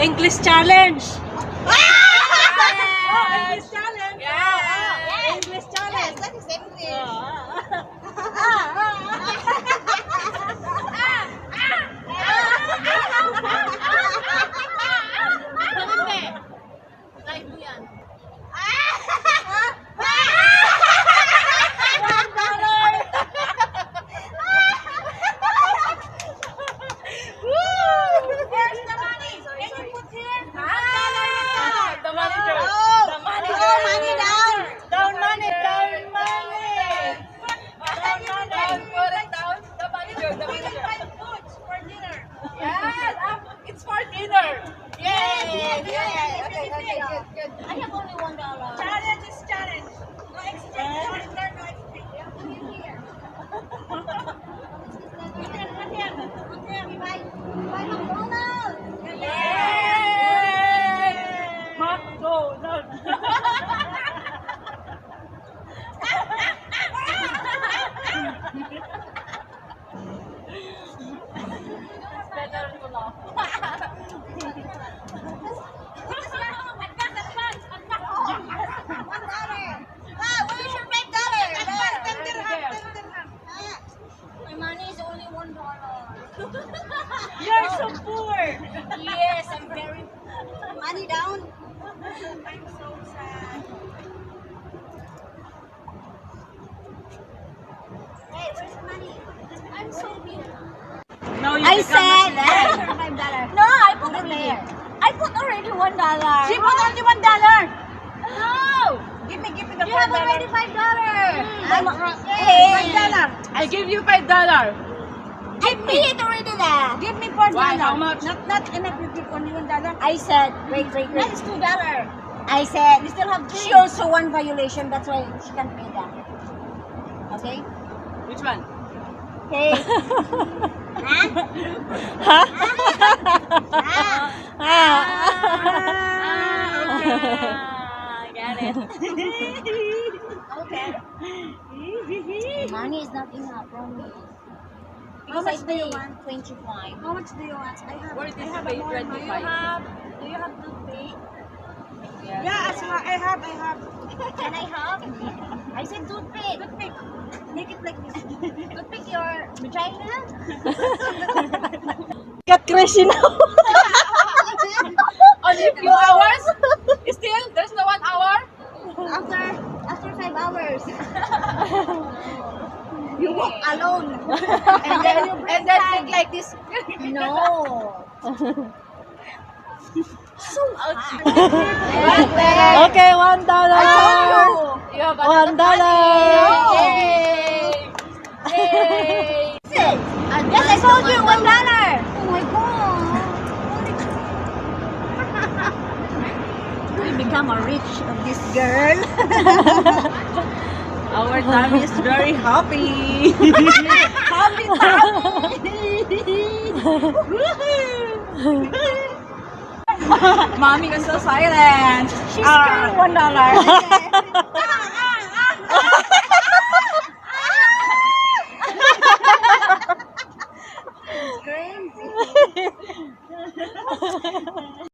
English challenge. English challenge. Yeah. English challenge. That is English. Live mo yan. Where's the money? Can you put here? The manager. Oh, The manager. oh, money down. Down money. Down money. Down money. Put it down. The manager. The We will manager. buy foods for dinner. Yes. It's for dinner. Yay. Yeah. Okay. Good. I have only $1. Challenge is challenge. No exchange. No return. No exchange. Put it here. Put here. We buy McDonald's. Yay. McDonald's. Better to laugh. Where's your $5? My money is only $1. You're so poor. Yes, I'm very money down. I'm so sad. Hey, where's the money? I'm so beautiful. No, you I become said a slave. $5. No, I put already. I put already $1. She put only $1. No. Give me the You have already $5. I give you $5. Give me it already there. Give me $4. Why? How much? Not enough. You give only $1. I said, wait. That is $2. I said, You still have she three. also one violation. That's why she can't pay that. Okay? Which one? Okay. Got it. Okay. Money is not enough for me. How Because much I do you pay want? 25. How much do you want? Where did I you have pay more. 25? Do you have toothpaste? Yeah. Yeah, I have. Can I have? I said toothpick. Toothpick. Make it like this. Toothpick your vagina? Got crazy now. Only a few hours? Still? There's no 1 hour? After 5 hours. You walk alone. And then think like this. No. So hard. Okay, $1. You have $1. Yay! Yay! Yes, I told you $1. Oh my god. We become a rich of this girl. Our tummy is very happy. Happy Mommy is so silent. She's paying $1.